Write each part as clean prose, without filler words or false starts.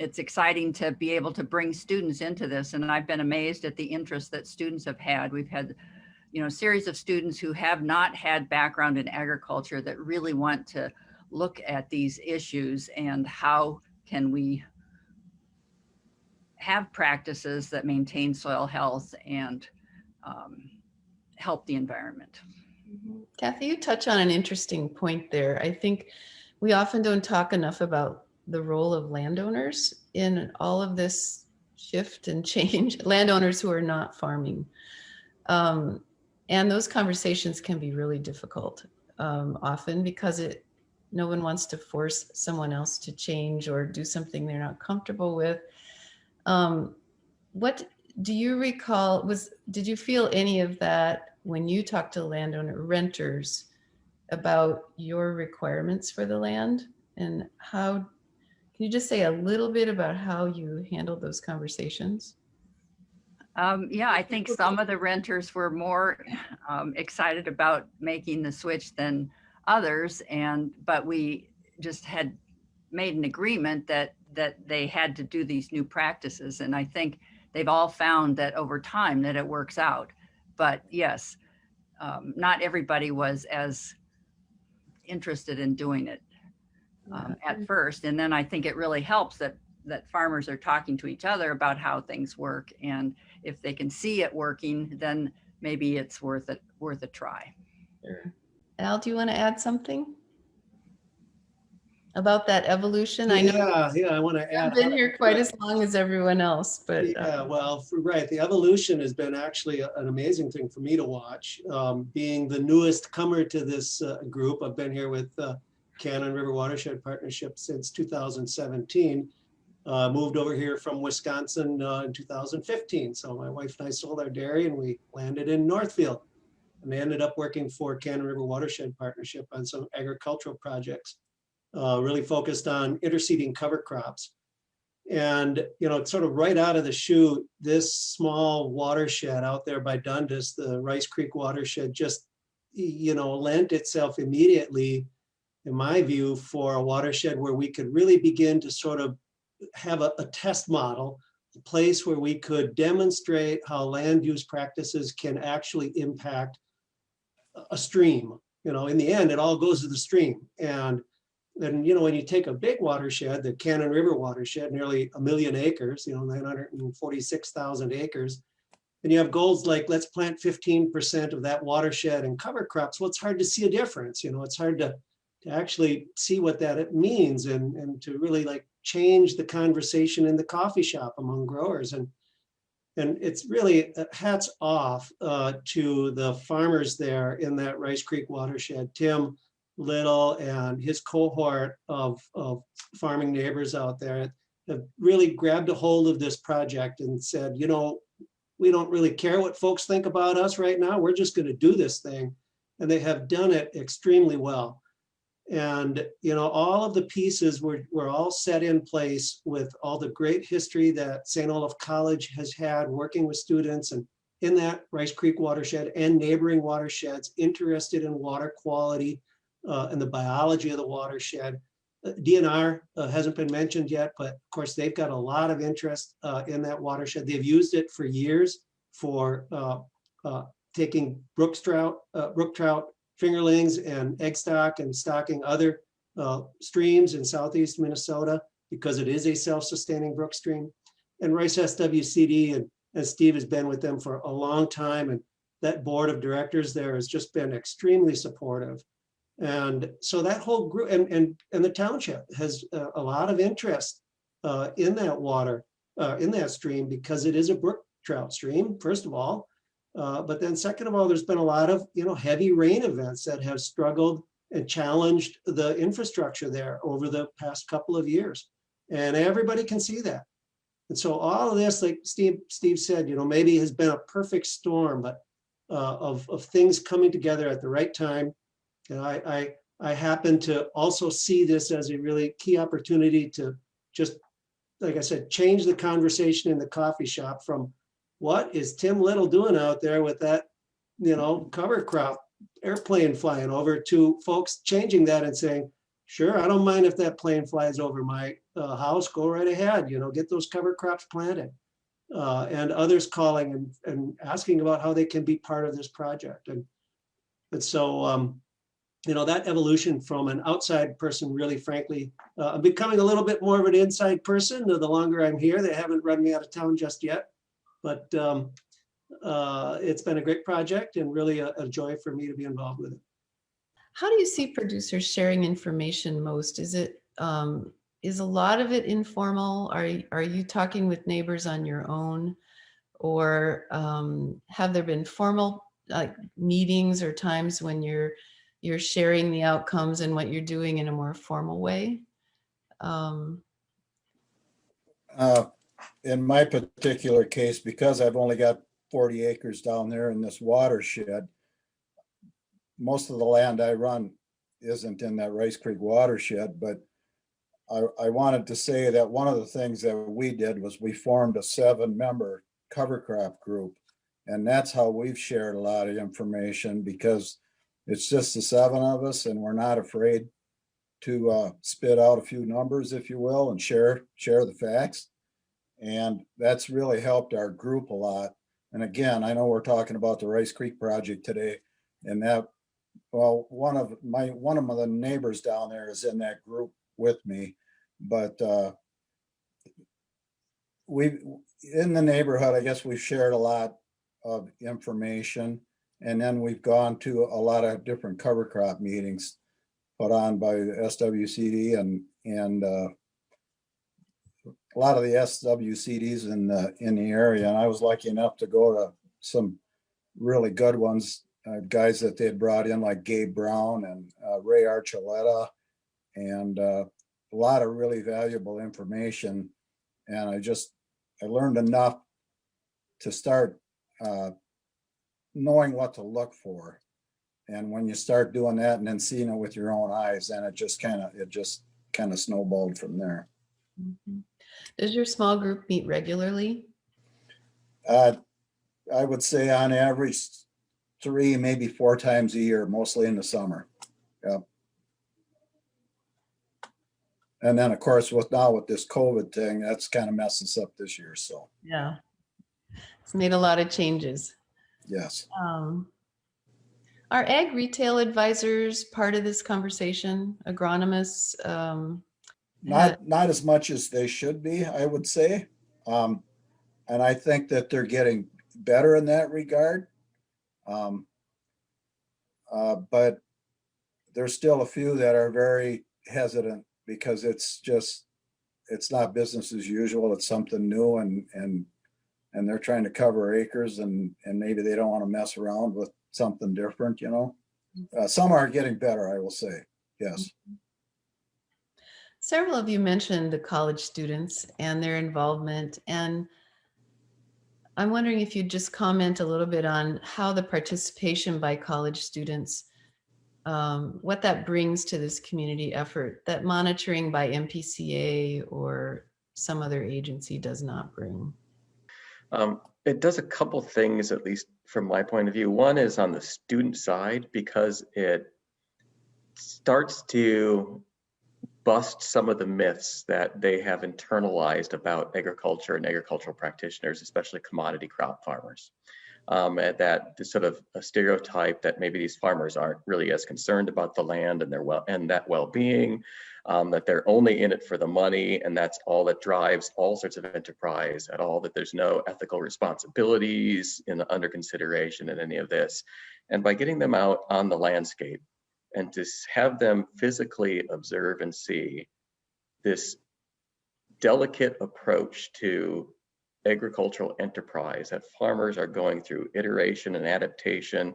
it's exciting to be able to bring students into this. And I've been amazed at the interest that students have had. We've had, a series of students who have not had background in agriculture that really want to look at these issues and how can we have practices that maintain soil health and help the environment. Kathy, you touch on an interesting point there. I think we often don't talk enough about the role of landowners in all of this shift and change, landowners who are not farming. And those conversations can be really difficult often because no one wants to force someone else to change or do something they're not comfortable with. What do you recall, did you feel any of that when you talked to landowner renters about your requirements for the land? And how, can you just say a little bit about how you handled those conversations? Yeah, I think some of the renters were more excited about making the switch than others, but we just had made an agreement that they had to do these new practices, and I think they've all found that over time that it works out. But yes, not everybody was as interested in doing it at first, and then I think it really helps that farmers are talking to each other about how things work, and if they can see it working, then maybe it's worth a try. Sure. Al, do you want to add something about that evolution? I know. Yeah, I want to add. I've been here quite as long as everyone else, but yeah, well, right. The evolution has been actually an amazing thing for me to watch. Being the newest comer to this group, I've been here with Cannon River Watershed Partnership since 2017. Moved over here from Wisconsin in 2015. So my wife and I sold our dairy and we landed in Northfield. And I ended up working for Cannon River Watershed Partnership on some agricultural projects, really focused on interseeding cover crops. And, sort of right out of the chute, this small watershed out there by Dundas, the Rice Creek watershed, just, lent itself immediately, in my view, for a watershed where we could really begin to sort of have a test model, a place where we could demonstrate how land use practices can actually impact a stream. In the end, it all goes to the stream. And then, when you take a big watershed, the Cannon River watershed, nearly 1 million acres, 946,000 acres, and you have goals like, let's plant 15% of that watershed in cover crops. Well, it's hard to see a difference. It's hard to actually see what that means and to really change the conversation in the coffee shop among growers. And it's really hats off to the farmers there in that Rice Creek watershed, Tim Little and his cohort of farming neighbors out there have really grabbed a hold of this project and said, we don't really care what folks think about us right now. We're just going to do this thing. And they have done it extremely well. And, all of the pieces were all set in place with all the great history that St. Olaf College has had working with students and in that Rice Creek watershed and neighboring watersheds interested in water quality and the biology of the watershed. DNR hasn't been mentioned yet, but of course they've got a lot of interest in that watershed. They've used it for years for taking brook trout, fingerlings and egg stock and stocking other streams in southeast Minnesota because it is a self-sustaining brook stream. And Rice SWCD and Steve has been with them for a long time, and that board of directors there has just been extremely supportive. And so that whole group and the township has a lot of interest in that water, in that stream, because it is a brook trout stream, first of all. But then second of all, there's been a lot of, heavy rain events that have struggled and challenged the infrastructure there over the past couple of years. And everybody can see that. And so all of this, like Steve said, maybe has been a perfect storm, but of things coming together at the right time. And I happen to also see this as a really key opportunity to just, like I said, change the conversation in the coffee shop from what is Tim Little doing out there with that, cover crop airplane flying over, to folks changing that and saying, sure, I don't mind if that plane flies over my house, go right ahead, get those cover crops planted. And others calling and asking about how they can be part of this project. And so, that evolution from an outside person, really, frankly, I'm becoming a little bit more of an inside person. The longer I'm here, they haven't run me out of town just yet. But it's been a great project and really a joy for me to be involved with it. How do you see producers sharing information most? Is a lot of it informal? Are you talking with neighbors on your own, or have there been formal meetings or times when you're sharing the outcomes and what you're doing in a more formal way? In my particular case, because I've only got 40 acres down there in this watershed, most of the land I run isn't in that Rice Creek watershed, but I wanted to say that one of the things that we did was we formed a 7-member cover crop group. And that's how we've shared a lot of information, because it's just the 7 of us and we're not afraid to spit out a few numbers, if you will, and share the facts. And that's really helped our group a lot. And again, I know we're talking about the Rice Creek project today, and that, well, one of the neighbors down there is in that group with me. But in the neighborhood, I guess we've shared a lot of information, and then we've gone to a lot of different cover crop meetings put on by the SWCD and a lot of the SWCDs in the area. And I was lucky enough to go to some really good ones, guys that they had brought in, like Gabe Brown and Ray Archuleta, and a lot of really valuable information. And I learned enough to start knowing what to look for. And when you start doing that and then seeing it with your own eyes, then it just kind of snowballed from there. Mm-hmm. Does your small group meet regularly? I would say on average 3, maybe 4 times a year, mostly in the summer. Yep. And then, of course, with this COVID thing, that's kind of messed us up this year. So yeah, it's made a lot of changes. Yes. Are ag retail advisors part of this conversation? Agronomists? Not as much as they should be, I would say. And I think that they're getting better in that regard. But there's still a few that are very hesitant, because it's not business as usual. It's something new, and they're trying to cover acres, and maybe they don't want to mess around with something different, Some are getting better, I will say. Yes. Several of you mentioned the college students and their involvement, and I'm wondering if you'd just comment a little bit on how the participation by college students, what that brings to this community effort that monitoring by MPCA or some other agency does not bring. It does a couple things, at least from my point of view. One is on the student side, because it starts to bust some of the myths that they have internalized about agriculture and agricultural practitioners, especially commodity crop farmers. And that sort of a stereotype that maybe these farmers aren't really as concerned about the land and their well-being, that they're only in it for the money, and that's all that drives all sorts of enterprise at all, that there's no ethical responsibilities under consideration in any of this. And by getting them out on the landscape and to have them physically observe and see this delicate approach to agricultural enterprise, that farmers are going through iteration and adaptation,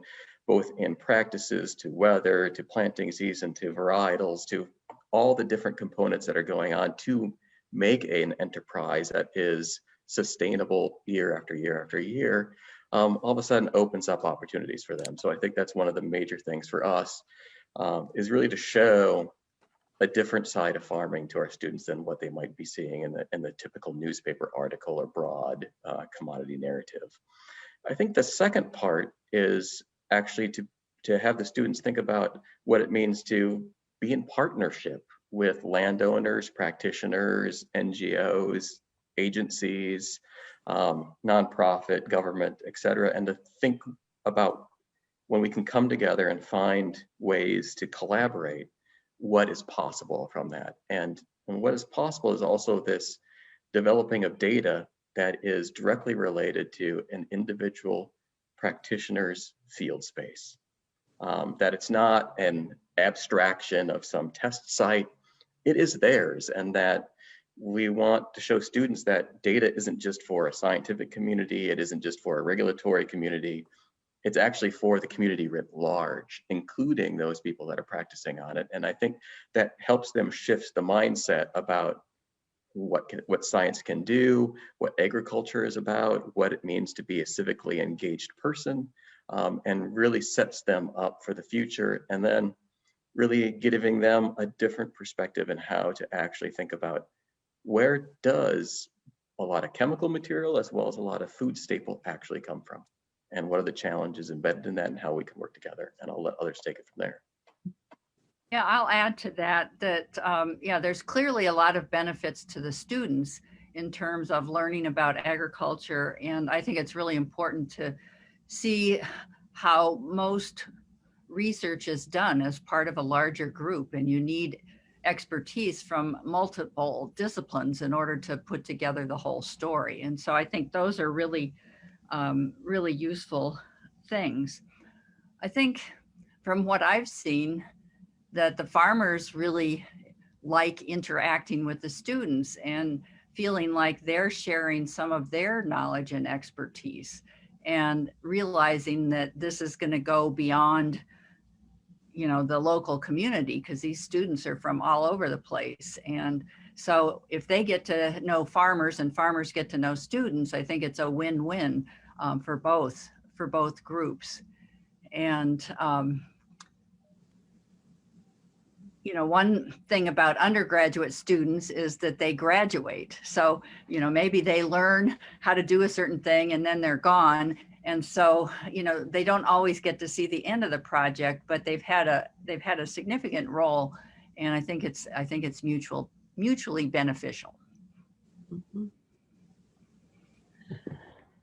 both in practices to weather, to planting season, to varietals, to all the different components that are going on to make an enterprise that is sustainable year after year after year, all of a sudden opens up opportunities for them. So I think that's one of the major things for us, is really to show a different side of farming to our students than what they might be seeing in the typical newspaper article or broad commodity narrative. I think the second part is actually to have the students think about what it means to be in partnership with landowners, practitioners, NGOs, agencies, nonprofit, government, et cetera, and to think about when we can come together and find ways to collaborate, what is possible from that. And what is possible is also this developing of data that is directly related to an individual practitioner's field space. That it's not an abstraction of some test site, it is theirs, and that we want to show students that data isn't just for a scientific community, it isn't just for a regulatory community, it's actually for the community writ large, including those people that are practicing on it. And I think that helps them shift the mindset about what science can do, what agriculture is about, what it means to be a civically engaged person, and really sets them up for the future. And then really giving them a different perspective in how to actually think about where does a lot of chemical material as well as a lot of food staple actually come from, and what are the challenges embedded in that and how we can work together. And I'll let others take it from there. Yeah, I'll add to that, yeah, there's clearly a lot of benefits to the students in terms of learning about agriculture. And I think it's really important to see how most research is done as part of a larger group, and you need expertise from multiple disciplines in order to put together the whole story. And so I think those are really, really useful things. I think from what I've seen, that the farmers really like interacting with the students and feeling like they're sharing some of their knowledge and expertise, and realizing that this is going to go beyond, you know, the local community, because these students are from all over the place. And so if they get to know farmers and farmers get to know students, I think it's a win-win for both groups. And you know, one thing about undergraduate students is that they graduate. So, you know, maybe they learn how to do a certain thing and then they're gone. And so, you know, they don't always get to see the end of the project, but they've had a significant role. And I think it's mutually beneficial. Mm-hmm.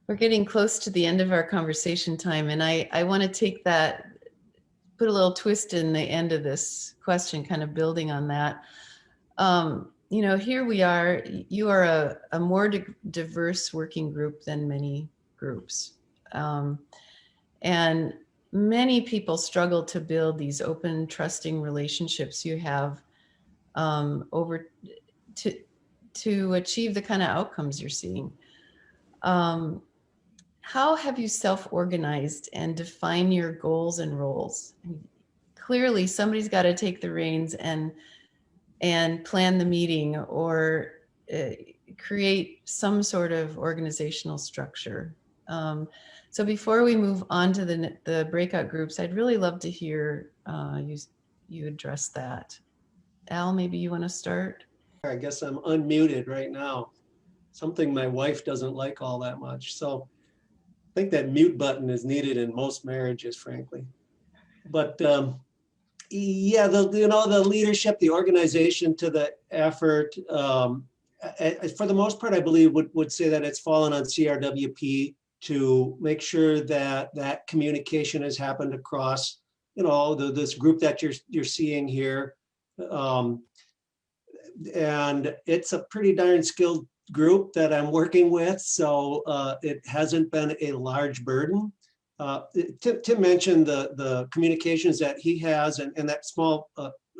We're getting close to the end of our conversation time. And I want to take that, put a little twist in the end of this question, kind of building on that. You know, here we are, you are a more diverse working group than many groups. And many people struggle to build these open, trusting relationships you have over to achieve the kind of outcomes you're seeing. How have you self-organized and define your goals and roles? Clearly, somebody's got to take the reins and plan the meeting or create some sort of organizational structure. So before we move on to the breakout groups, I'd really love to hear you address that. Al, maybe you want to start? I guess I'm unmuted right now. Something my wife doesn't like all that much. So I think that mute button is needed in most marriages, frankly. But yeah, the leadership, the organization to the effort, for the most part, I believe would say that it's fallen on CRWP to make sure that communication has happened across, you know, this group that you're seeing here. And it's a pretty darn skilled group that I'm working with, so it hasn't been a large burden. Tim mentioned the communications that he has and that small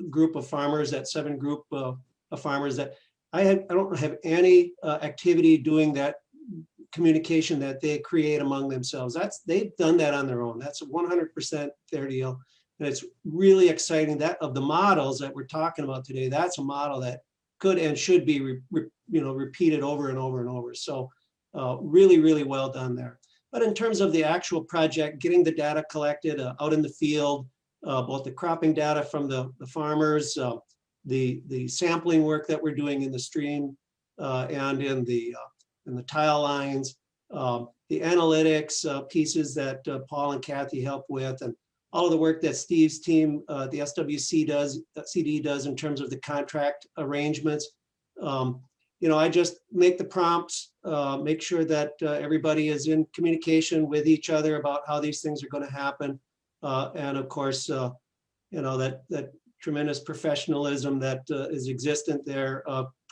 group of farmers, that 7 group of farmers, that I don't have any activity doing that communication that they create among themselves. They've done that on their own. That's 100% their deal. And it's really exciting that of the models that we're talking about today, that's a model that could and should be repeated over and over and over. So really, really well done there. But in terms of the actual project, getting the data collected out in the field, both the cropping data from the farmers, the sampling work that we're doing in the stream and in the tile lines, the analytics pieces that Paul and Kathy help with, and all of the work that Steve's team, the SWC CD does in terms of the contract arrangements. You know, I just make the prompts, make sure that everybody is in communication with each other about how these things are going to happen. And of course, you know, that tremendous professionalism that is existent there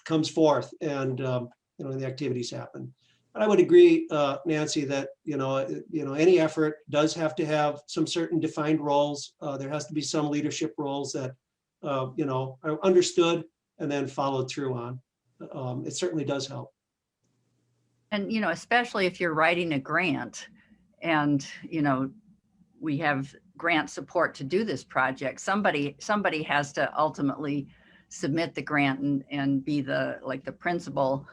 comes forth, and you know, the activities happen. But I would agree, Nancy, that you know, any effort does have to have some certain defined roles. There has to be some leadership roles that you know, are understood and then followed through on. It certainly does help. And, you know, especially if you're writing a grant and, you know, we have grant support to do this project, somebody has to ultimately submit the grant and be the principal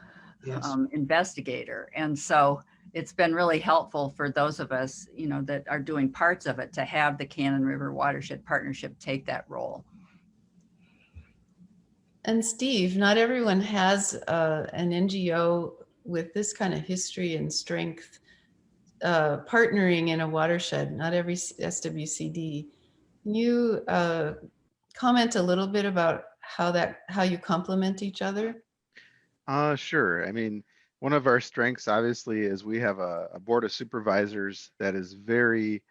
Yes. investigator. And so it's been really helpful for those of us, you know, that are doing parts of it to have the Cannon River Watershed Partnership take that role. And Steve, not everyone has an NGO with this kind of history and strength partnering in a watershed. Not every SWCD. Can you comment a little bit about how you complement each other? Sure. I mean, one of our strengths, obviously, is we have a board of supervisors that is very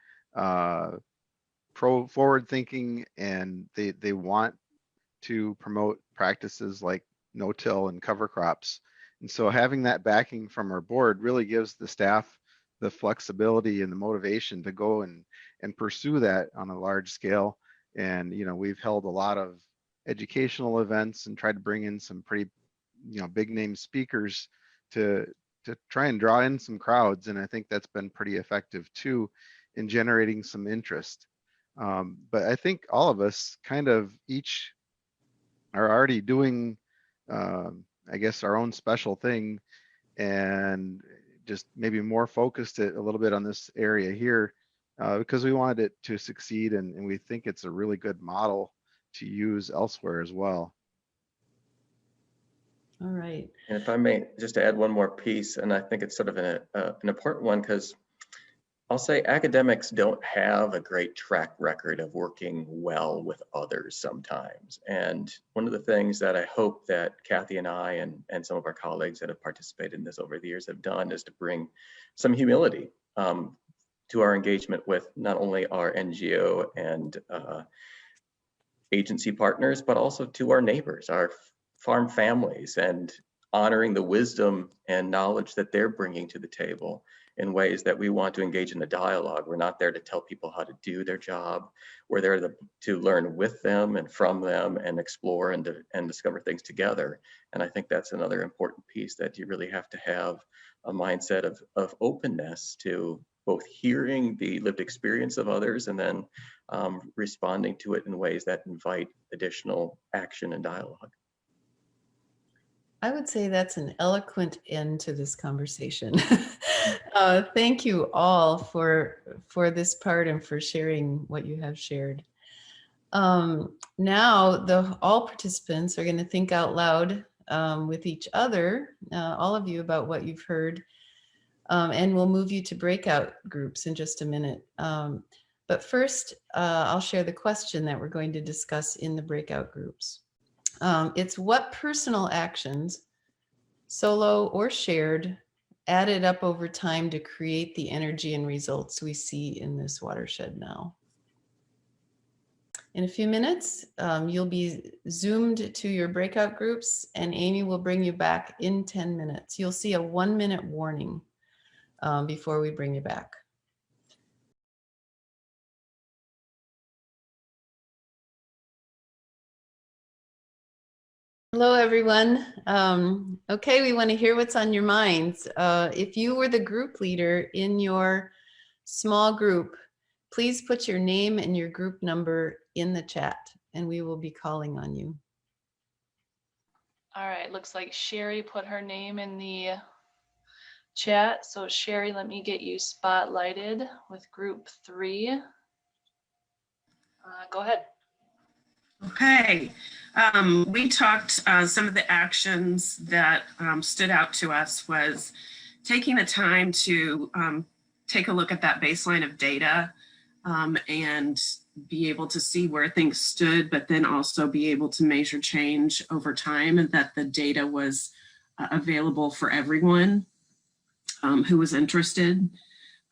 forward thinking, and they want to promote practices like no-till and cover crops. And so having that backing from our board really gives the staff the flexibility and the motivation to go and pursue that on a large scale. And, you know, we've held a lot of educational events and tried to bring in some pretty, you know, big name speakers to try and draw in some crowds. And I think that's been pretty effective too in generating some interest. But I think all of us kind of each are already doing, I guess, our own special thing, and just maybe more focused it a little bit on this area here because we wanted it to succeed, and we think it's a really good model to use elsewhere as well. All right. And if I may just add one more piece, and I think it's sort of an important one, because I'll say academics don't have a great track record of working well with others sometimes. And one of the things that I hope that Kathy and I and some of our colleagues that have participated in this over the years have done is to bring some humility to our engagement with not only our NGO and agency partners, but also to our neighbors, our farm families, and honoring the wisdom and knowledge that they're bringing to the table in ways that we want to engage in the dialogue. We're not there to tell people how to do their job. We're there to learn with them and from them and explore and discover things together. And I think that's another important piece, that you really have to have a mindset of openness to both hearing the lived experience of others and then responding to it in ways that invite additional action and dialogue. I would say that's an eloquent end to this conversation. Thank you all for this part and for sharing what you have shared. Now, all participants are going to think out loud with each other, all of you, about what you've heard, and we'll move you to breakout groups in just a minute. But first, I'll share the question that we're going to discuss in the breakout groups. It's what personal actions, solo or shared, added up over time to create the energy and results we see in this watershed now. In a few minutes, you'll be zoomed to your breakout groups, and Amy will bring you back in 10 minutes. You'll see a 1-minute warning before we bring you back. Hello, everyone. Okay, we want to hear what's on your minds. If you were the group leader in your small group, please put your name and your group number in the chat, and we will be calling on you. All right, looks like Sherry put her name in the chat. So Sherry, let me get you spotlighted with group 3. Go ahead. Okay, we talked, some of the actions that stood out to us was taking the time to take a look at that baseline of data and be able to see where things stood, but then also be able to measure change over time, and that the data was available for everyone who was interested.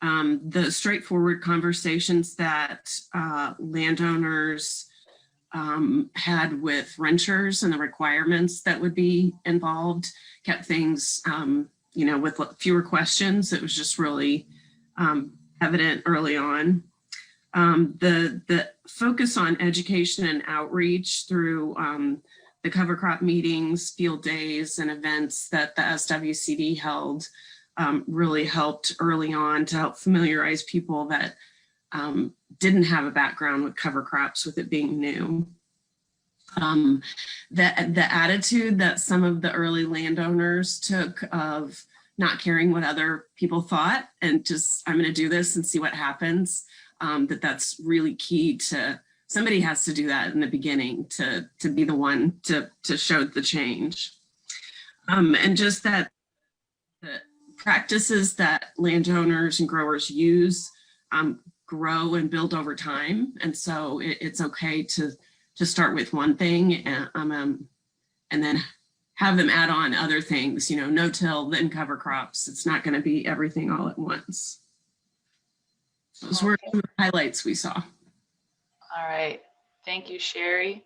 The straightforward conversations that landowners had with renters and the requirements that would be involved kept things, with fewer questions. It was just really evident early on. The focus on education and outreach through the cover crop meetings, field days, and events that the SWCD held really helped early on to help familiarize people that didn't have a background with cover crops, with it being new. The attitude that some of the early landowners took of not caring what other people thought and just, I'm going to do this and see what happens, that's really key to, somebody has to do that in the beginning to be the one to show the change. And just that the practices that landowners and growers use grow and build over time. And so it's okay to start with one thing and then have them add on other things, no-till, then cover crops. It's not going to be everything all at once. Those were some of the highlights we saw. All right, thank you, Sherry.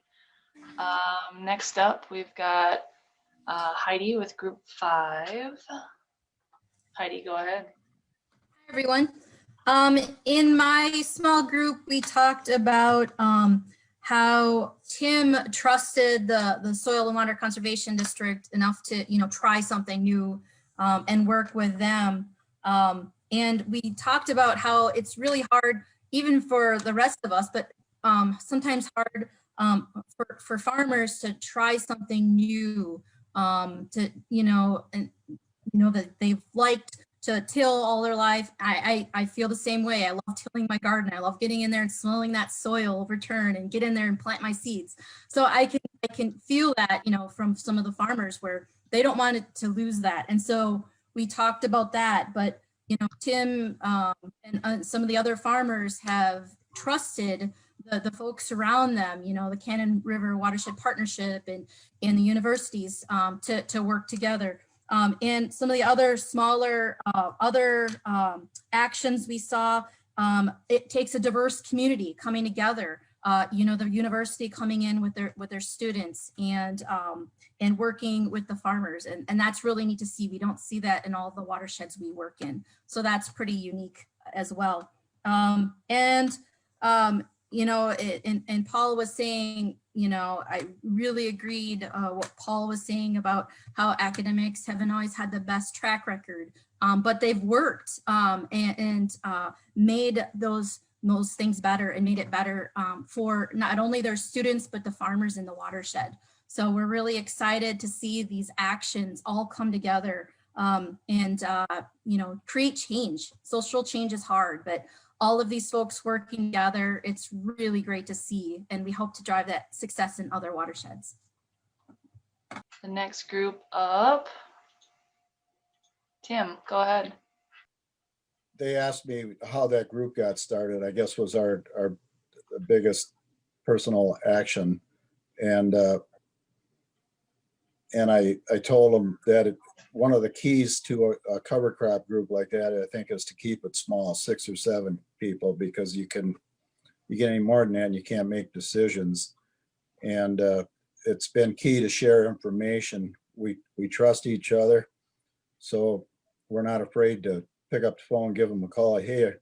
Next up, we've got Heidi with group 5. Heidi, go ahead. Hi, everyone. In my small group, we talked about how Tim trusted the Soil and Water Conservation District enough to, try something new and work with them. And we talked about how it's really hard, even for the rest of us, but sometimes hard for farmers to try something new, that they've liked to till all their life. I feel the same way. I love tilling my garden. I love getting in there and smelling that soil return and get in there and plant my seeds. So I can feel that, from some of the farmers where they don't want it to lose that. And so we talked about that, but Tim and some of the other farmers have trusted the folks around them, the Cannon River Watershed Partnership and the universities to work together. And some of the other smaller actions we saw, it takes a diverse community coming together. The university coming in with their students and working with the farmers, and that's really neat to see. We don't see that in all the watersheds we work in, so that's pretty unique as well. And Paul was saying, I really agreed what Paul was saying about how academics haven't always had the best track record, but they've worked and made those things better and made it better for not only their students, but the farmers in the watershed. So we're really excited to see these actions all come together and create change. Social change is hard, but all of these folks working together, it's really great to see, and we hope to drive that success in other watersheds. The next group up, Tim, go ahead. They asked me how that group got started. I guess was our biggest personal action, and I told them that one of the keys to a cover crop group like that, I think, is to keep it small, 6 or 7 people, because you get any more than that and you can't make decisions. And it's been key to share information. We trust each other, so we're not afraid to pick up the phone, give them a call. Hey,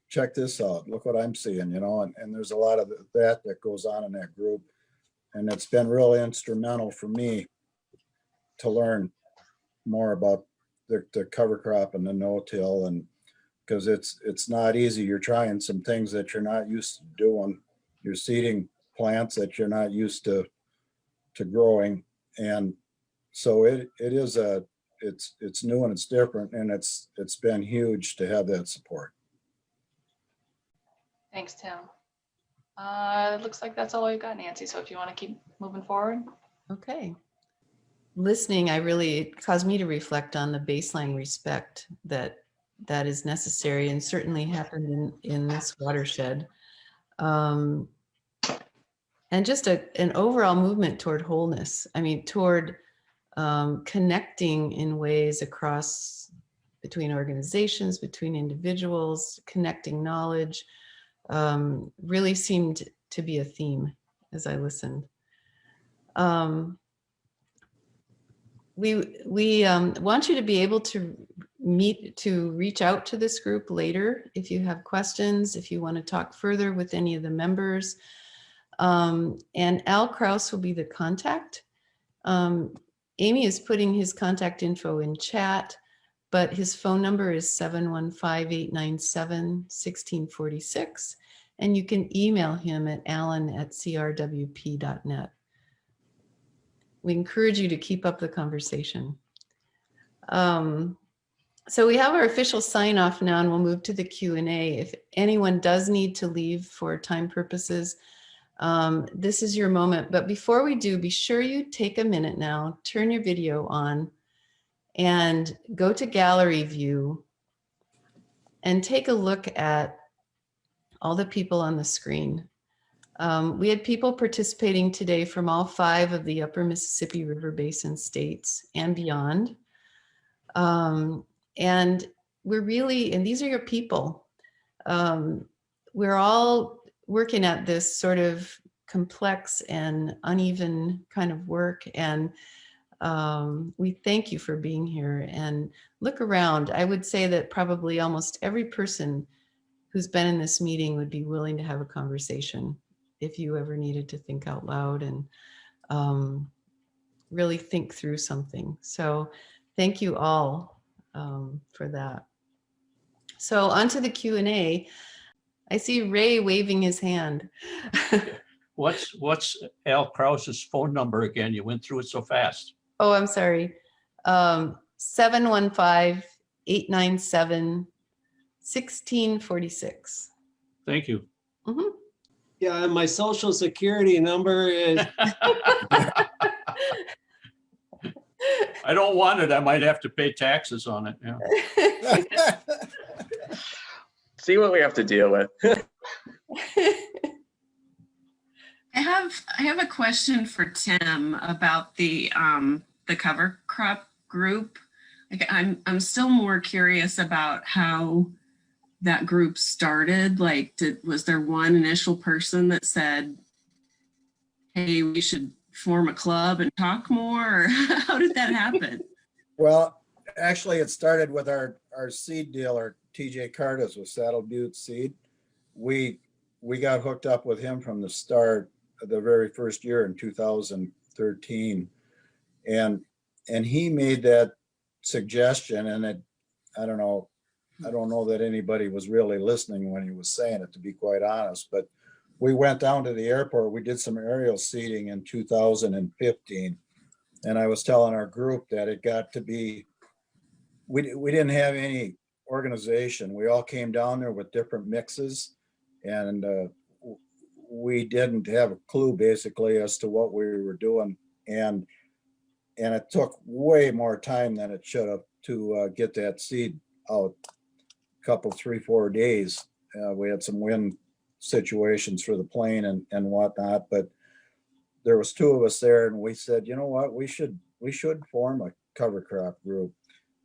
check this out. Look what I'm seeing, and there's a lot of that goes on in that group. And it's been really instrumental for me to learn more about the cover crop and the no-till, and because it's not easy. You're trying some things that you're not used to doing. You're seeding plants that you're not used to growing, and so it's new and it's different, and it's been huge to have that support. Thanks, Tim. It looks like that's all we've got, Nancy. So if you want to keep moving forward. Okay. Listening, it caused me to reflect on the baseline respect that that is necessary, and certainly happened in this watershed. And just an overall movement toward wholeness. I mean, toward connecting in ways across between organizations, between individuals, connecting knowledge, really seemed to be a theme as I listened. We want you to be able to reach out to this group later if you have questions, if you want to talk further with any of the members. And Al Kraus will be the contact. Amy is putting his contact info in chat, but his phone number is 715-897-1646. And you can email him at alan@crwp.net. We encourage you to keep up the conversation. So we have our official sign off now, and we'll move to the Q&A. If anyone does need to leave for time purposes, this is your moment. But before we do, be sure you take a minute now, turn your video on, and go to gallery view and take a look at all the people on the screen. We had people participating today from all 5 of the upper Mississippi River Basin states and beyond. And we're really, and these are your people. We're all working at this sort of complex and uneven kind of work. And we thank you for being here, and look around. I would say that probably almost every person who's been in this meeting would be willing to have a conversation if you ever needed to think out loud and really think through something. So thank you all for that. So on to the Q&A. I see Ray waving his hand. What's Al Kraus's phone number again? You went through it so fast. Oh, I'm sorry. 715-897-1646. Thank you. Mm-hmm. Yeah, and my social security number is. I don't want it. I might have to pay taxes on it. Yeah. See what we have to deal with. I have a question for Tim about the cover crop group. Like I'm still more curious about how that group started. Like, was there one initial person that said, "Hey, we should form a club and talk more"? Or how did that happen? Well, actually, it started with our seed dealer, TJ Curtis with Saddle Butte Seed. We got hooked up with him from the start of the very first year in 2013. And he made that suggestion, and I don't know that anybody was really listening when he was saying it, to be quite honest, but we went down to the airport. We did some aerial seeding in 2015. And I was telling our group that it got to be, we didn't have any organization. We all came down there with different mixes, and we didn't have a clue basically as to what we were doing. And it took way more time than it should have to get that seed out. A couple, 3-4 days. We had some wind situations for the plane and whatnot, but there was 2 of us there, and we said, you know what, we should form a cover crop group.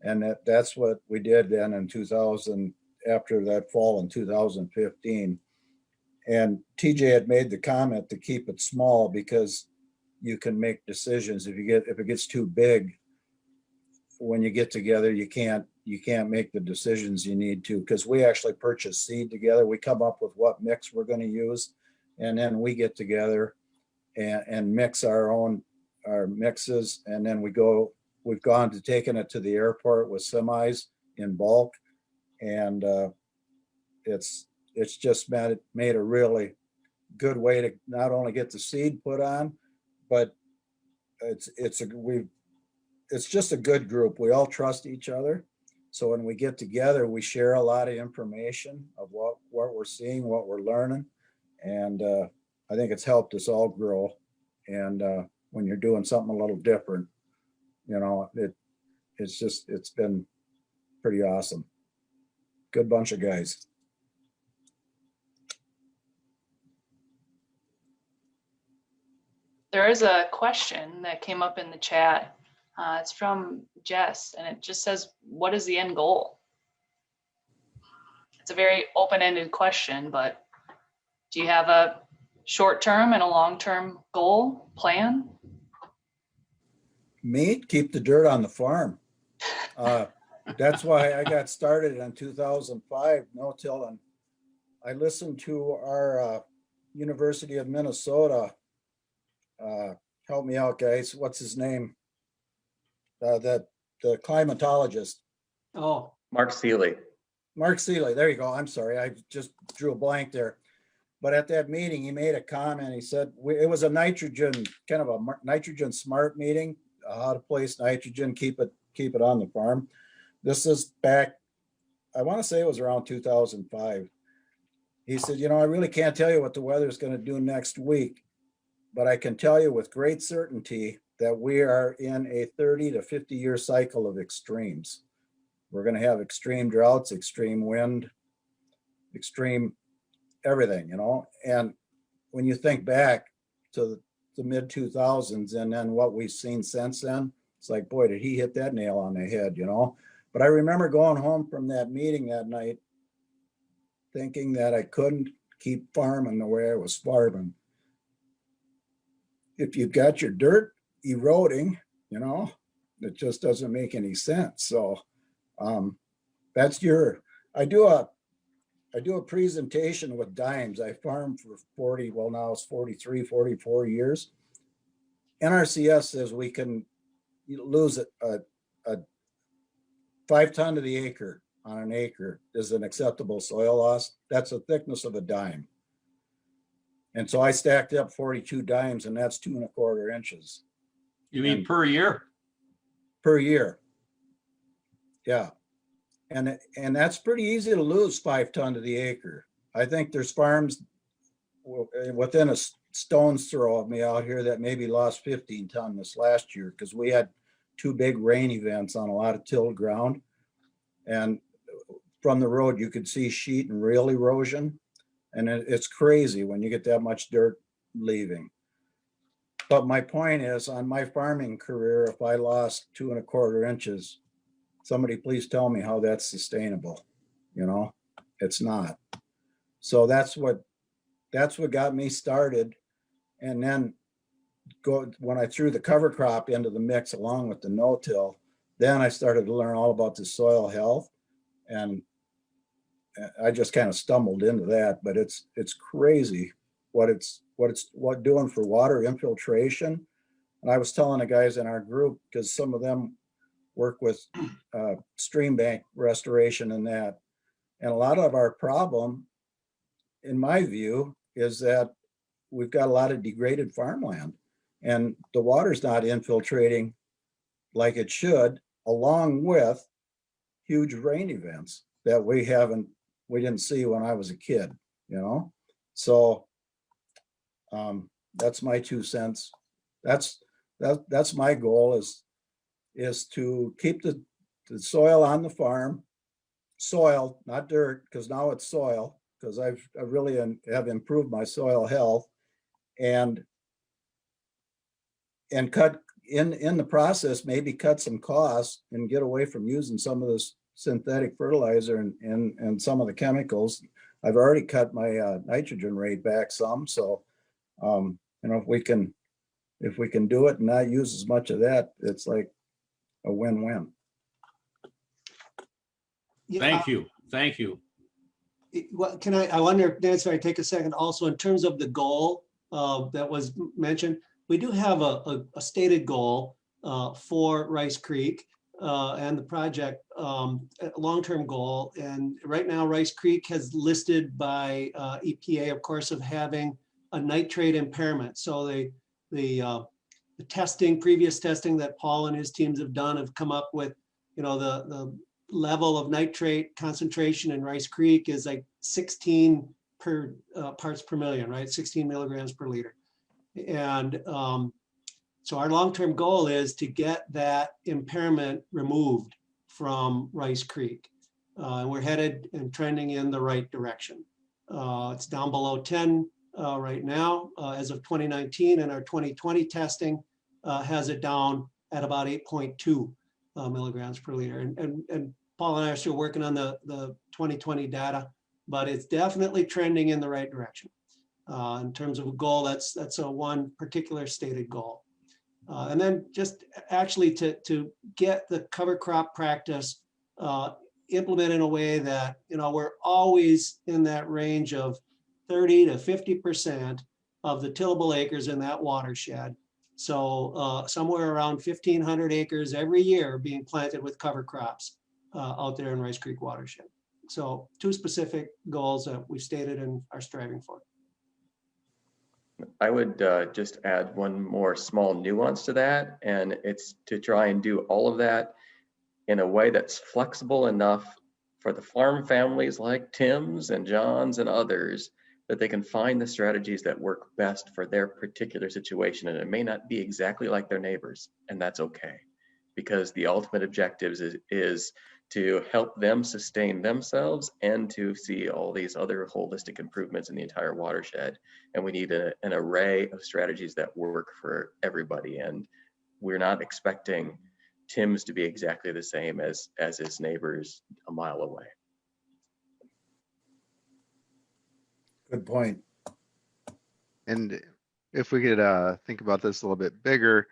And that's what we did then in 2000, after that fall in 2015. And TJ had made the comment to keep it small because you can make decisions. If it gets too big, when you get together, you can't make the decisions you need to, because we actually purchase seed together. We come up with what mix we're going to use, and then we get together and mix our mixes, and then we've gone to taking it to the airport with semis in bulk, and it's just made a really good way to not only get the seed put on, but it's just a good group. We all trust each other. So when we get together, we share a lot of information of what we're seeing, what we're learning. And I think it's helped us all grow. And when you're doing something a little different, you know, it's been pretty awesome. good bunch of guys. There is a question that came up in the chat. It's from Jess, and it just says, what is the end goal? It's a very open-ended question, but do you have a short-term and a long-term goal plan? Me, keep the dirt on the farm. That's why I got started in 2005, no-till, and I listened to our University of Minnesota, help me out, guys, what's his name? The climatologist. Oh, Mark Seeley. Mark Seeley, there you go. I'm sorry, I just drew a blank there. But at that meeting, he made a comment. He said it was a nitrogen, kind of a nitrogen smart meeting, how to place nitrogen, keep it on the farm. This is back, I want to say it was around 2005. He said, you know, I really can't tell you what the weather is going to do next week, but I can tell you with great certainty that we are in a 30 to 50 year cycle of extremes. We're going to have extreme droughts, extreme wind, extreme everything, you know. And when you think back to the mid 2000s and then what we've seen since then, it's like, boy, did he hit that nail on the head, you know. But I remember going home from that meeting that night thinking that I couldn't keep farming the way I was farming. If you've got your dirt eroding, you know, it just doesn't make any sense. So that's I do a presentation with dimes. I farmed for 40, well now it's 43, 44 years. NRCS says we can lose a 5 ton to the acre on an acre is an acceptable soil loss. That's the thickness of a dime. And so I stacked up 42 dimes, and that's 2 1/4 inches. You mean per year? Per year. Yeah. And that's pretty easy to lose 5 ton to the acre. I think there's farms within a stone's throw of me out here that maybe lost 15 ton this last year because we had 2 big rain events on a lot of tilled ground. And from the road, you could see sheet and rail erosion. And it's crazy when you get that much dirt leaving. But my point is, on my farming career, if I lost 2 1/4 inches, somebody please tell me how that's sustainable. You know, it's not. So that's what got me started. And then when I threw the cover crop into the mix along with the no-till, then I started to learn all about the soil health, and I just kind of stumbled into that. But it's crazy what it's doing for water infiltration. And I was telling the guys in our group, because some of them work with stream bank restoration and that, and a lot of our problem, in my view, is that we've got a lot of degraded farmland, and the water's not infiltrating like it should, along with huge rain events that we didn't see when I was a kid, you know. So that's my 2 cents. That's my goal is to keep the soil on the farm, soil, not dirt, because now it's soil, because I really have improved my soil health, and cut in the process, maybe cut some costs and get away from using some of this synthetic fertilizer and some of the chemicals. I've already cut my nitrogen rate back some. So, you know, if we can do it and not use as much of that, it's like a win-win. Thank you. Thank you. What I wonder, Nancy, I take a second also in terms of the goal that was mentioned. We do have a stated goal for Rice Creek and the project, a long-term goal. And right now, Rice Creek has listed by EPA, of course, of having a nitrate impairment. So the previous testing that Paul and his teams have done have come up with, you know, the level of nitrate concentration in Rice Creek is like 16 parts per million, right? 16 milligrams per liter. And so our long-term goal is to get that impairment removed from Rice Creek. And we're headed and trending in the right direction. It's down below 10 right now as of 2019, and our 2020 testing has it down at about 8.2 milligrams per liter. And Paul and I are still working on the 2020 data, but it's definitely trending in the right direction. In terms of a goal, that's a one particular stated goal. And then just actually to get the cover crop practice implemented in a way that, we're always in that range of 30 to 50% of the tillable acres in that watershed. So somewhere around 1,500 acres every year being planted with cover crops out there in Rice Creek watershed. So 2 specific goals that we've stated and are striving for. I would just add one more small nuance to that, and it's to try and do all of that in a way that's flexible enough for the farm families like Tim's and John's and others, that they can find the strategies that work best for their particular situation. And it may not be exactly like their neighbors, and that's okay, because the ultimate objective is to help them sustain themselves and to see all these other holistic improvements in the entire watershed. And we need an array of strategies that work for everybody. And we're not expecting Tim's to be exactly the same as his neighbors a mile away. Good point. And if we could think about this a little bit bigger,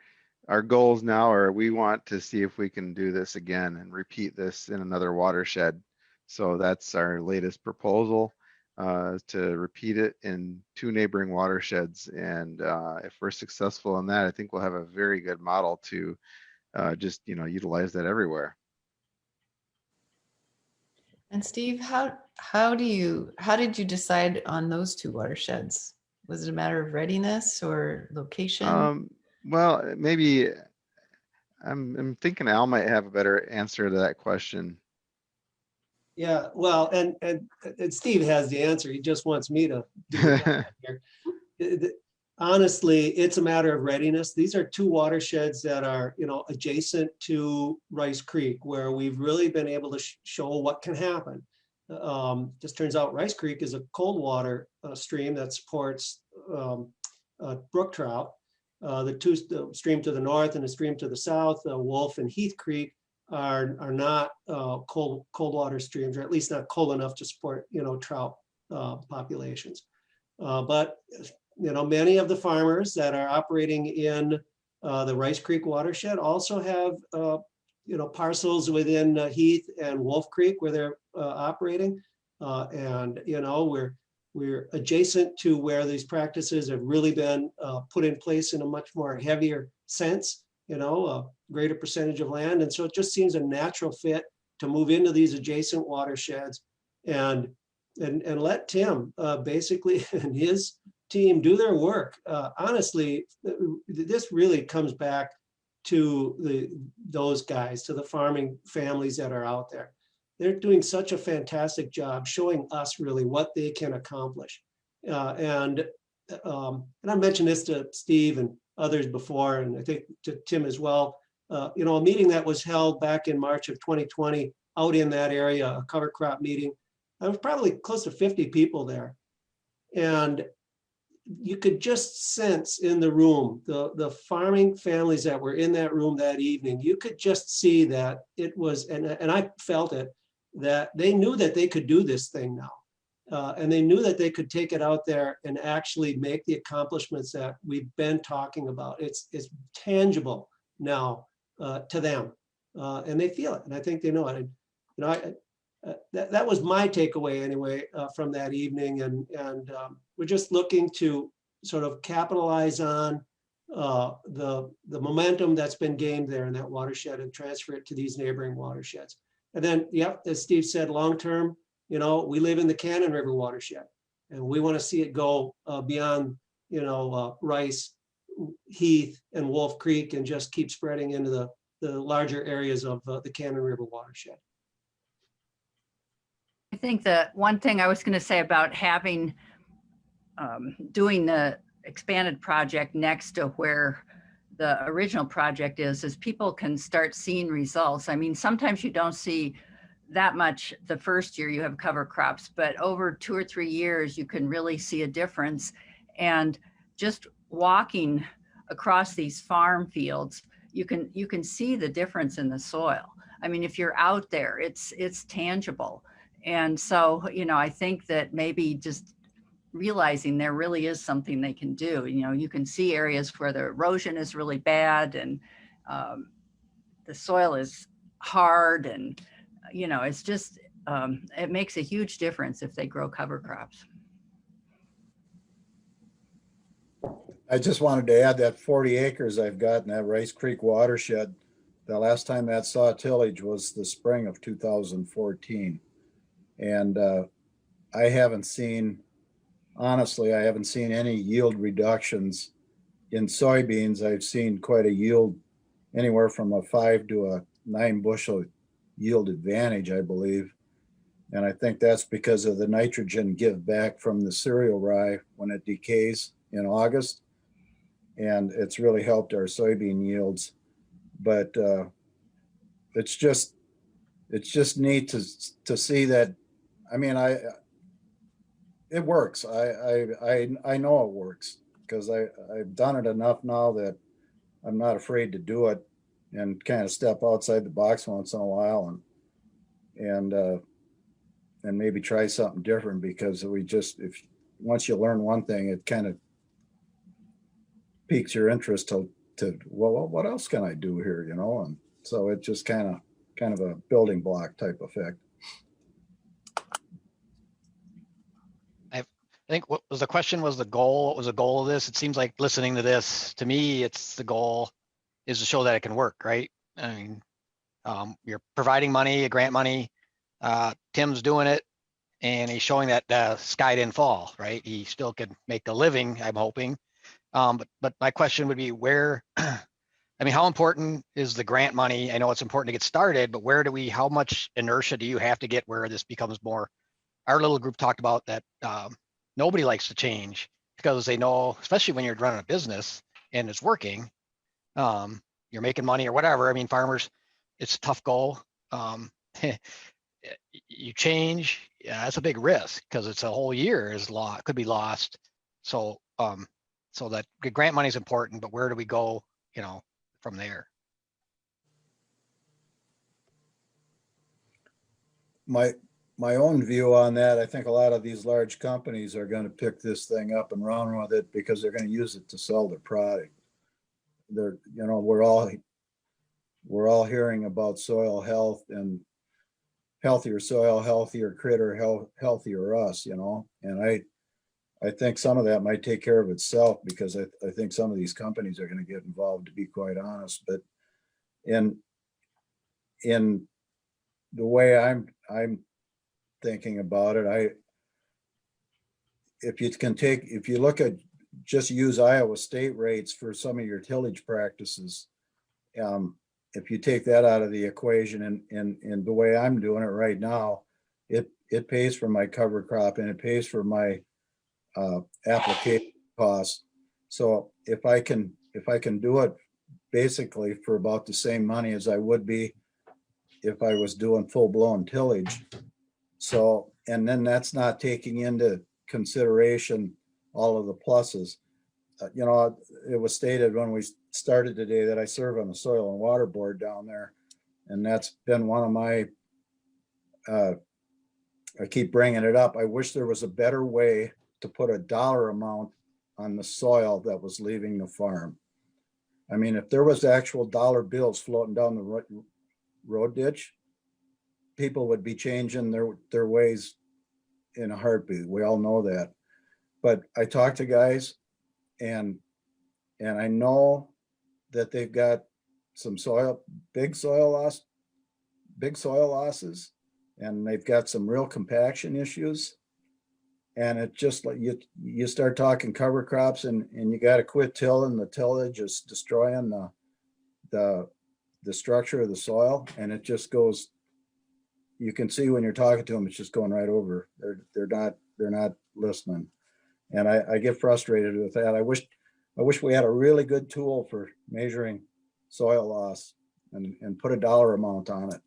our goals now are we want to see if we can do this again and repeat this in another watershed. So that's our latest proposal, to repeat it in 2 neighboring watersheds. And if we're successful in that, I think we'll have a very good model to just utilize that everywhere. And Steve, how did you decide on those 2 watersheds? Was it a matter of readiness or location? Well, maybe I'm thinking Al might have a better answer to that question. Yeah, well, and Steve has the answer. He just wants me to do it here. Honestly, it's a matter of readiness. These are 2 watersheds that are, adjacent to Rice Creek, where we've really been able to show what can happen. Just turns out Rice Creek is a cold water stream that supports brook trout. The stream to the north and the stream to the south, Wolf and Heath Creek, are not cold water streams, or at least not cold enough to support trout populations. But many of the farmers that are operating in the Rice Creek watershed also have parcels within Heath and Wolf Creek where they're operating, and we're adjacent to where these practices have really been put in place in a much more heavier sense, a greater percentage of land. And so it just seems a natural fit to move into these adjacent watersheds and let Tim basically and his team do their work. Honestly, this really comes back to those guys, to the farming families that are out there. They're doing such a fantastic job showing us really what they can accomplish. And I mentioned this to Steve and others before, and I think to Tim as well. A meeting that was held back in March of 2020 out in that area, a cover crop meeting. There was probably close to 50 people there. And you could just sense in the room, the farming families that were in that room that evening, you could just see that it was, and I felt it, that they knew that they could do this thing now. And they knew that they could take it out there and actually make the accomplishments that we've been talking about. It's tangible now to them, and they feel it, and I think they know it. That was my takeaway anyway from that evening, and we're just looking to sort of capitalize on the momentum that's been gained there in that watershed and transfer it to these neighboring watersheds. And then, yep, as Steve said, long term, we live in the Cannon River watershed, and we want to see it go beyond, Rice, Heath, and Wolf Creek, and just keep spreading into the larger areas of the Cannon River watershed. I think the one thing I was going to say about having, doing the expanded project next to where the original project is people can start seeing results. I mean, sometimes you don't see that much the first year you have cover crops, but over 2 or 3 years, you can really see a difference. And just walking across these farm fields, you can see the difference in the soil. I mean, if you're out there, it's tangible. And so, you know, I think that maybe just realizing there really is something they can do. You know, you can see areas where the erosion is really bad and the soil is hard, and you know, it's just it makes a huge difference if they grow cover crops. I just wanted to add that 40 acres I've got in that Rice Creek watershed. The last time that saw tillage was the spring of 2014. And I haven't seen, honestly, I haven't seen any yield reductions in soybeans. I've seen quite a yield, anywhere from a 5 to a 9 bushel yield advantage, I believe. And I think that's because of the nitrogen give back from the cereal rye when it decays in August. And it's really helped our soybean yields. But it's just neat to see that. I mean, it works. I know it works because I've done it enough now that I'm not afraid to do it and kind of step outside the box once in a while and maybe try something different, because if once you learn one thing, it kind of piques your interest to well, what else can I do here, you know? And so it's just kind of a building block type effect. I think what was the question was the goal. What was the goal of this? It seems like listening to this, to me, it's the goal is to show that it can work, right? I mean, you're providing money, grant money. Tim's doing it, and he's showing that the sky didn't fall, right? He still can make a living, I'm hoping. But my question would be where, I mean, how important is the grant money? I know it's important to get started, but how much inertia do you have to get where this becomes more? Our little group talked about that nobody likes to change because they know, especially when you're running a business and it's working, you're making money or whatever. I mean, farmers, it's a tough goal. You change, yeah, that's a big risk because it's a whole year could be lost. So that grant money is important, but where do we go, you know, from there? My own view on that, I think a lot of these large companies are going to pick this thing up and run with it because they're going to use it to sell their product. You know, we're all hearing about soil health and healthier soil, healthier critter, healthier us, you know. And I think some of that might take care of itself because I think some of these companies are going to get involved, to be quite honest. But in the way I'm thinking about it, if you look at just use Iowa State rates for some of your tillage practices, if you take that out of the equation and the way I'm doing it right now, it pays for my cover crop and it pays for my application costs. So if I can do it basically for about the same money as I would be if I was doing full-blown tillage. So, and then that's not taking into consideration all of the pluses. You know, it was stated when we started today that I serve on the Soil and Water Board down there, and that's been one of my I keep bringing it up. I wish there was a better way to put a dollar amount on the soil that was leaving the farm. I mean, if there was actual dollar bills floating down the road ditch, people would be changing their ways in a heartbeat. We all know that. But I talk to guys and I know that they've got some big soil losses, and they've got some real compaction issues. And it just like you start talking cover crops and you got to quit tilling. The tillage is destroying the structure of the soil, and it just goes. You can see when you're talking to them, it's just going right over. They're not listening, and I get frustrated with that. I wish we had a really good tool for measuring soil loss and put a dollar amount on it.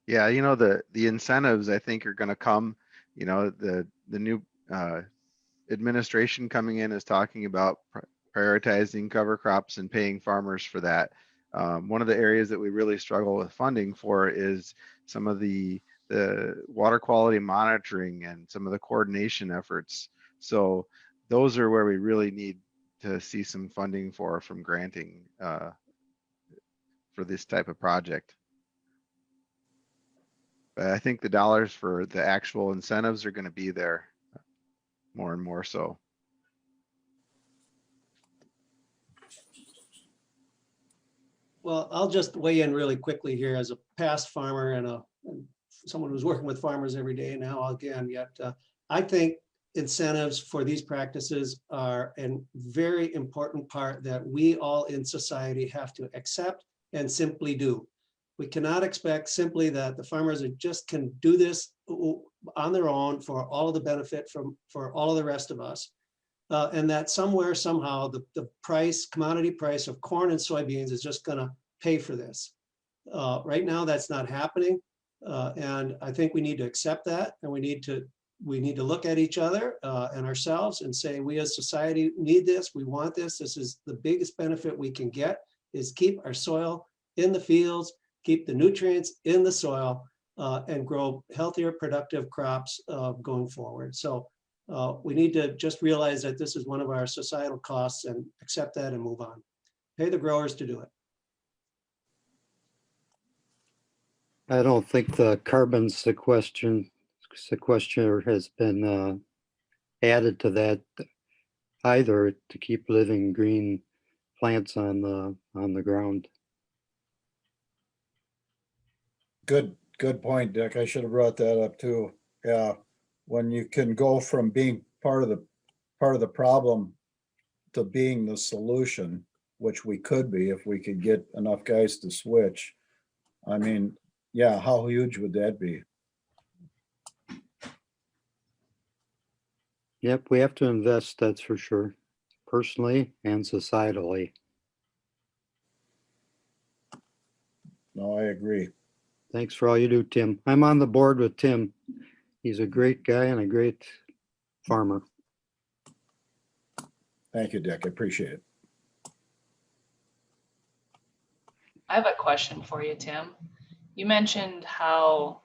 Yeah, you know, the incentives I think are going to come, you know, the new administration coming in is talking about prioritizing cover crops and paying farmers for that. One of the areas that we really struggle with funding for is some of the water quality monitoring and some of the coordination efforts. So those are where we really need to see some funding from granting for this type of project. But I think the dollars for the actual incentives are going to be there more and more so. Well, I'll just weigh in really quickly here as a past farmer and someone who's working with farmers every day now again, yet I think incentives for these practices are a very important part that we all in society have to accept and simply do. We cannot expect simply that the farmers just can do this on their own for all of the benefit for all of the rest of us. And that somewhere, somehow, the commodity price of corn and soybeans is just going to pay for this. Right now, that's not happening. And I think we need to accept that. And we need to look at each other and ourselves and say, we as society need this. We want this. This is the biggest benefit we can get, is keep our soil in the fields, keep the nutrients in the soil, and grow healthier, productive crops going forward. So we need to just realize that this is one of our societal costs and accept that and move on. Pay the growers to do it. I don't think the carbon sequester has been added to that either, to keep living green plants on the ground. Good point, Dick. I should have brought that up too. Yeah, when you can go from being part of the problem to being the solution, which we could be if we could get enough guys to switch. I mean, yeah, how huge would that be? Yep, we have to invest, that's for sure, personally and societally. No, I agree. Thanks for all you do, Tim. I'm on the board with Tim. He's a great guy and a great farmer. Thank you, Dick. I appreciate it. I have a question for you, Tim. You mentioned how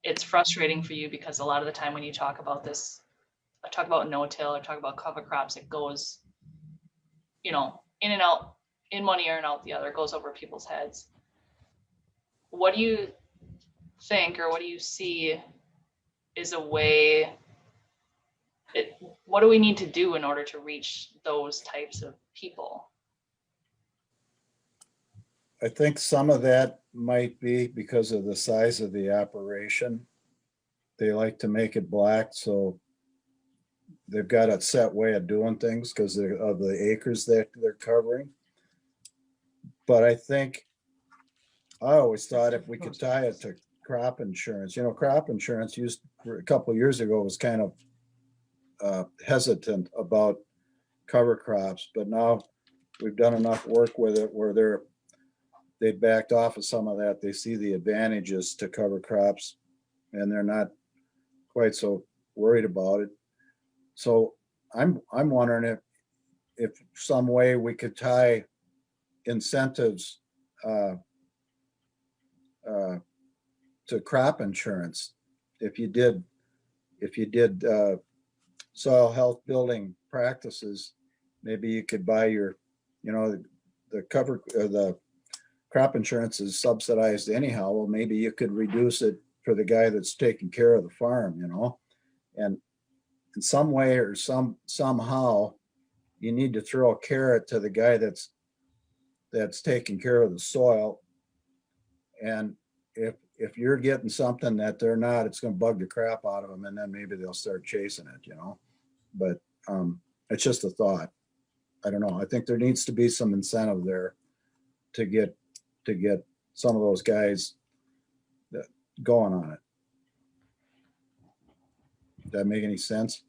it's frustrating for you because a lot of the time when you talk about this, I talk about no-till or talk about cover crops, it goes, you know, in and out, in one ear and out the other, it goes over people's heads. What do you think, or what do you see is a way, what do we need to do in order to reach those types of people? I think some of that might be because of the size of the operation. They like to make it black, so they've got a set way of doing things because of the acres that they're covering. But I always thought if we could tie it to crop insurance, you know, crop insurance used a couple of years ago was kind of hesitant about cover crops, but now we've done enough work with it where they backed off of some of that. They see the advantages to cover crops and they're not quite so worried about it. So I'm wondering if some way we could tie incentives to crop insurance. If you did soil health building practices, maybe you could buy your, you know, the crop insurance is subsidized anyhow. Well, maybe you could reduce it for the guy that's taking care of the farm, you know, and in some way or somehow you need to throw a carrot to the guy that's taking care of the soil. And if you're getting something that they're not, it's going to bug the crap out of them, and then maybe they'll start chasing it, you know. But it's just a thought. I don't know. I think there needs to be some incentive there to get some of those guys going on it. Does that make any sense?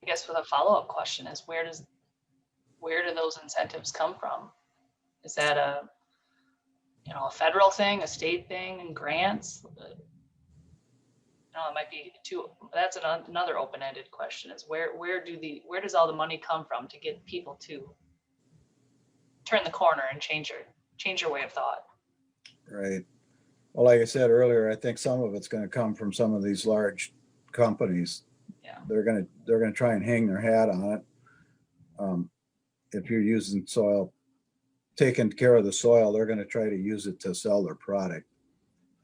I guess with a follow-up question is where do those incentives come from? Is that you know, a federal thing, a state thing, and grants? No, it might be too, that's another open-ended question is where does all the money come from to get people to turn the corner and change your way of thought? Right. Well, like I said earlier, I think some of it's going to come from some of these large companies. Yeah. They're going to try and hang their hat on it. If you're using soil, taking care of the soil, they're going to try to use it to sell their product.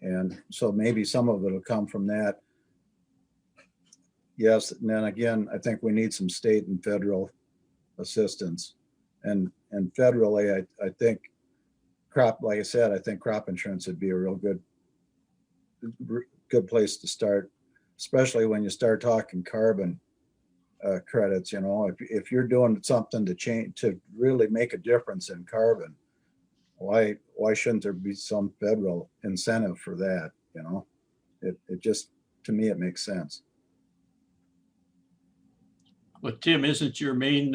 And so maybe some of it will come from that. Yes, and then again, I think we need some state and federal assistance. And federally, I think like I said, I think crop insurance would be a real good place to start, especially when you start talking carbon credits. You know, if you're doing something to really make a difference in carbon, why shouldn't there be some federal incentive for that? You know, it just, to me, it makes sense. But Tim, isn't your main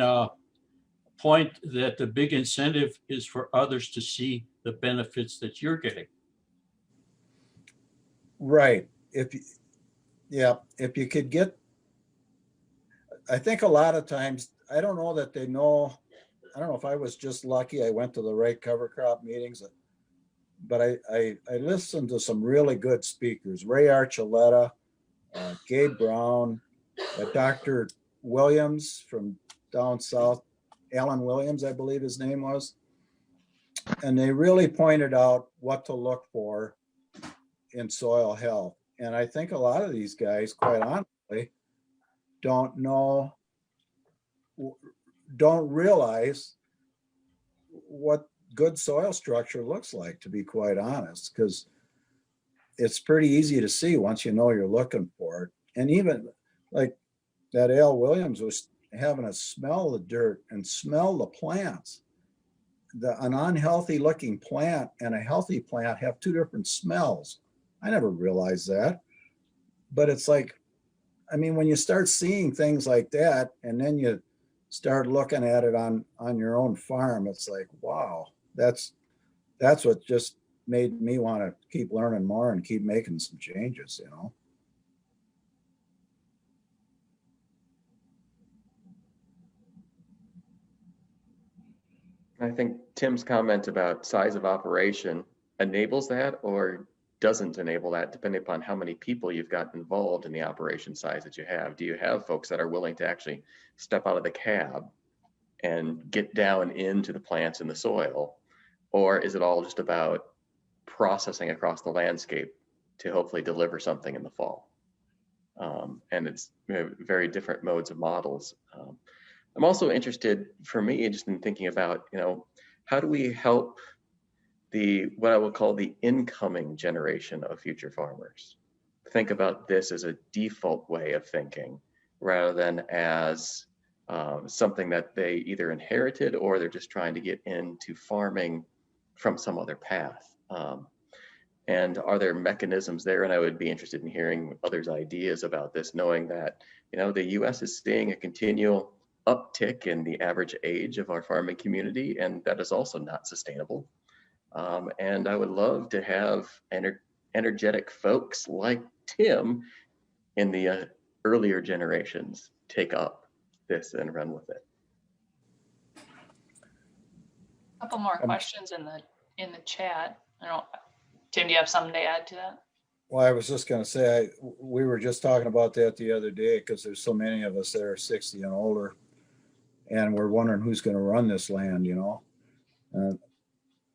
point that the big incentive is for others to see the benefits that you're getting? Right. If you could get, I think a lot of times, I don't know that they know, I don't know if I was just lucky I went to the right cover crop meetings, but I listened to some really good speakers, Ray Archuleta, Gabe Brown, Dr. Williams from down south, Alan Williams, I believe his name was. And they really pointed out what to look for in soil health. And I think a lot of these guys, quite honestly, don't realize what good soil structure looks like, to be quite honest, because it's pretty easy to see once you know you're looking for it. And even like that Al Williams was having a smell the dirt and smell the plants. An unhealthy looking plant and a healthy plant have two different smells. I never realized that. But it's like, I mean, when you start seeing things like that and then you start looking at it on your own farm, it's like, wow, that's what just made me want to keep learning more and keep making some changes, you know. I think Tim's comment about size of operation enables that or doesn't enable that, depending upon how many people you've got involved in the operation size that you have. Do you have folks that are willing to actually step out of the cab and get down into the plants in the soil? Or is it all just about processing across the landscape to hopefully deliver something in the fall? And it's very different modes of models. I'm also interested, for me, just in thinking about, you know, how do we help what I will call the incoming generation of future farmers think about this as a default way of thinking rather than as something that they either inherited or they're just trying to get into farming from some other path. And are there mechanisms there? And I would be interested in hearing others' ideas about this, knowing that, you know, the US is seeing a continual uptick in the average age of our farming community, and that is also not sustainable. And I would love to have energetic folks like Tim in the earlier generations take up this and run with it. A couple more questions in the chat. Tim, do you have something to add to that? Well, I was just going to say, we were just talking about that the other day because there's so many of us that are 60 and older, and we're wondering who's going to run this land, you know.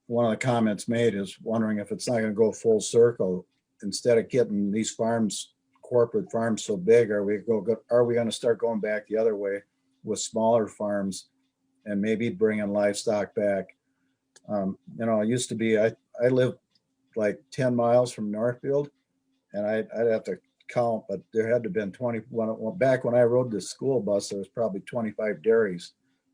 One of the comments made is wondering if it's not going to go full circle. Instead of getting these farms, corporate farms, so big, are we going to start going back the other way with smaller farms and maybe bringing livestock back? You know, it used to be I lived like 10 miles from Northfield, and I'd have to count, but there had to have been 20. Back when I rode the school bus, there was probably 25 dairies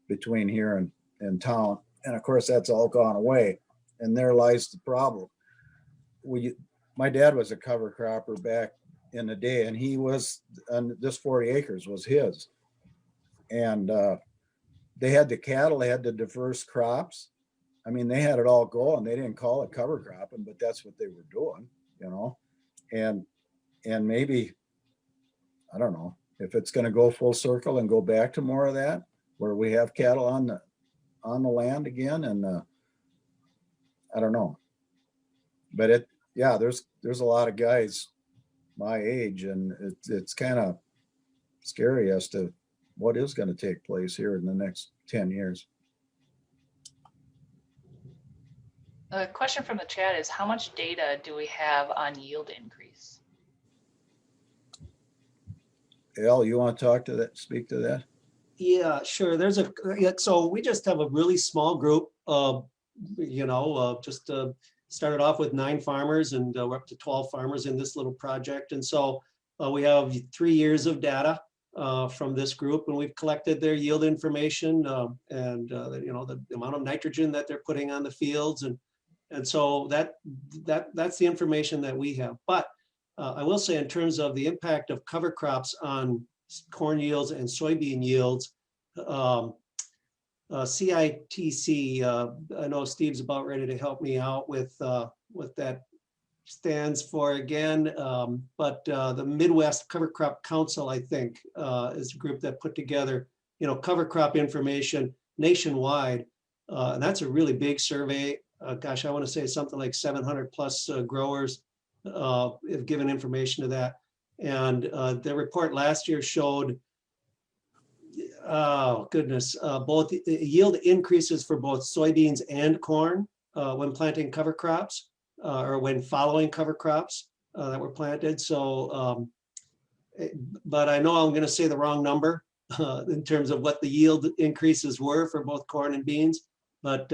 between here and town. And of course, that's all gone away. And there lies the problem. My dad was a cover cropper back in the day, and this 40 acres was his. And they had the cattle, they had the diverse crops, I mean, they had it all going. They didn't call it cover cropping, but that's what they were doing, you know? And maybe, I don't know, if it's going to go full circle and go back to more of that, where we have cattle on the land again. And I don't know, but yeah, there's a lot of guys my age, and it's kind of scary as to what is going to take place here in the next 10 years. The question from the chat is, how much data do we have on yield increase? Al, you want to talk to that, speak to that? Yeah, sure. So we just have a really small group, just started off with 9 farmers, and we're up to 12 farmers in this little project. And so we have 3 years of data from this group, and we've collected their yield information and the amount of nitrogen that they're putting on the fields. And so that's the information that we have. But I will say, in terms of the impact of cover crops on corn yields and soybean yields, CITC, I know Steve's about ready to help me out with what that stands for again, but the Midwest Cover Crop Council, I think, is a group that put together, cover crop information nationwide, and that's a really big survey. Gosh, I want to say something like 700 plus growers have given information to that. And the report last year showed, oh goodness, both yield increases for both soybeans and corn when planting cover crops or when following cover crops that were planted. So, but I know I'm going to say the wrong number in terms of what the yield increases were for both corn and beans. But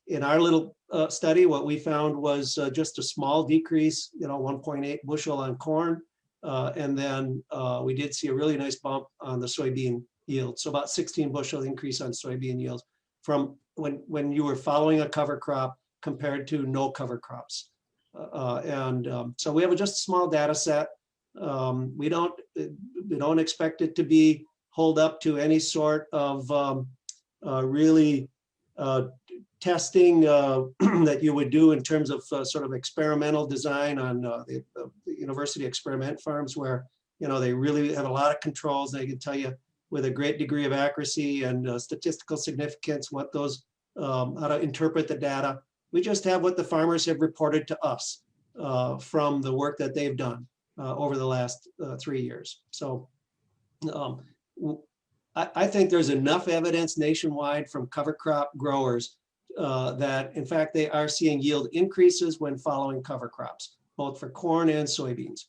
in our little study, what we found was just a small decrease, 1.8 bushel on corn. And then we did see a really nice bump on the soybean yield. So about 16 bushel increase on soybean yields from when you were following a cover crop compared to no cover crops. So we have just a small data set. We don't expect it to be hold up to any sort of really testing that you would do in terms of sort of experimental design on the university experiment farms, where they really have a lot of controls. They can tell you with a great degree of accuracy and statistical significance what those how to interpret the data. We just have what the farmers have reported to us from the work that they've done over the last 3 years. So I think there's enough evidence nationwide from cover crop growers that, in fact, they are seeing yield increases when following cover crops, both for corn and soybeans.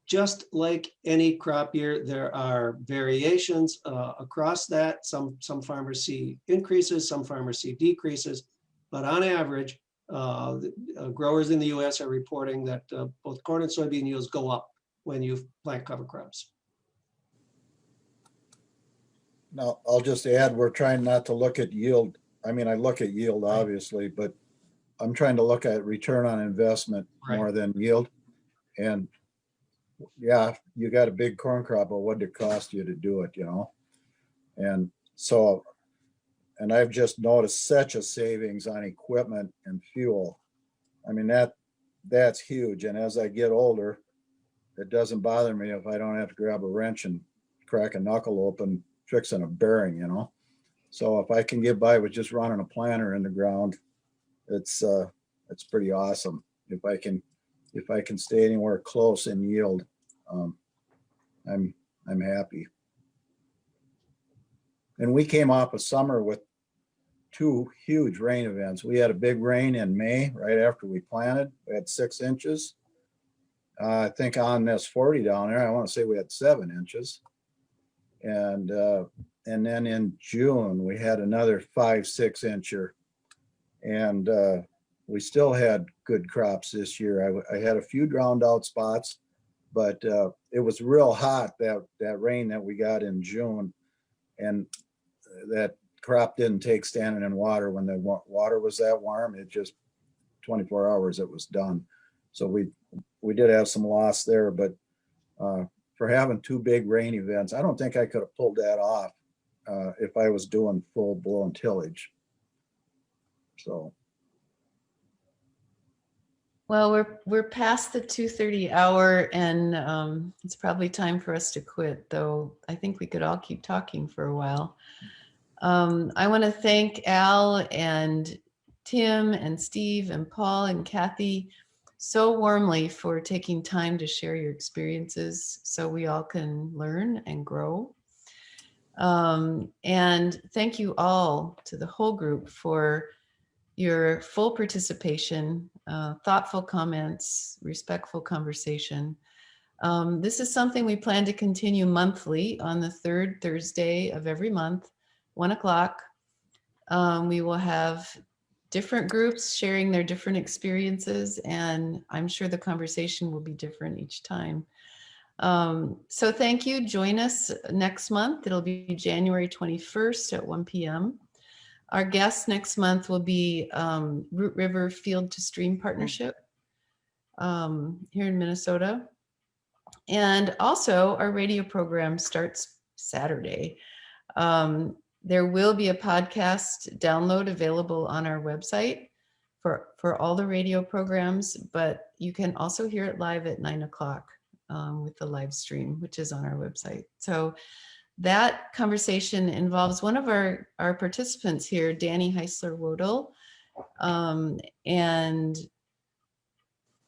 Just like any crop year, there are variations across that. Some farmers see increases, some farmers see decreases, but on average, growers in the U.S. are reporting that both corn and soybean yields go up when you plant cover crops. Now, I'll just add, we're trying not to look at yield. I mean, I look at yield, obviously, but I'm trying to look at return on investment more than yield. And yeah, you got a big corn crop, but what did it cost you to do it, And so, and I've just noticed such a savings on equipment and fuel. I mean, that's huge. And as I get older, it doesn't bother me if I don't have to grab a wrench and crack a knuckle open fixing a bearing, So if I can get by with just running a planter in the ground, it's pretty awesome. If I can stay anywhere close in yield, I'm happy. And we came off a summer with 2 huge rain events. We had a big rain in May, right after we planted. We had 6 inches. I think on this 40 down there, I want to say we had 7 inches. And then in June, we had another 5-6 incher. And we still had good crops this year. I had a few drowned out spots, but it was real hot, that rain that we got in June. And that crop didn't take standing in water when the water was that warm. It just 24 hours, it was done. So we did have some loss there, but for having 2 big rain events, I don't think I could have pulled that off if I was doing full blown tillage. So, Well, we're past the 2:30 hour, and it's probably time for us to quit, though I think we could all keep talking for a while. I want to thank Al and Tim and Steve and Paul and Kathy so warmly for taking time to share your experiences so we all can learn and grow. And thank you all to the whole group for your full participation, thoughtful comments, respectful conversation. This is something we plan to continue monthly on the third Thursday of every month, 1 o'clock. We will have different groups sharing their different experiences, and I'm sure the conversation will be different each time. So thank you. Join us next month. It'll be January 21st at 1 p.m. Our guest next month will be Root River Field to Stream Partnership here in Minnesota. And also our radio program starts Saturday. There will be a podcast download available on our website for all the radio programs, but you can also hear it live at 9 o'clock with the live stream, which is on our website. So that conversation involves one of our participants here, Danny Heisler-Wodel, and,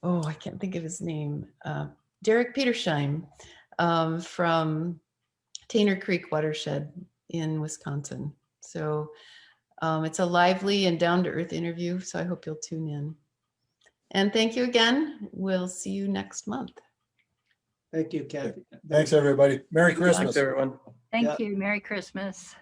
oh, I can't think of his name, Derek Petersheim from Tanner Creek Watershed in Wisconsin. So it's a lively and down-to-earth interview, so I hope you'll tune in. And thank you again. We'll see you next month. Thank you, Kathy. thanks, everybody. Merry Christmas. Thanks, everyone. Thank you. Merry Christmas.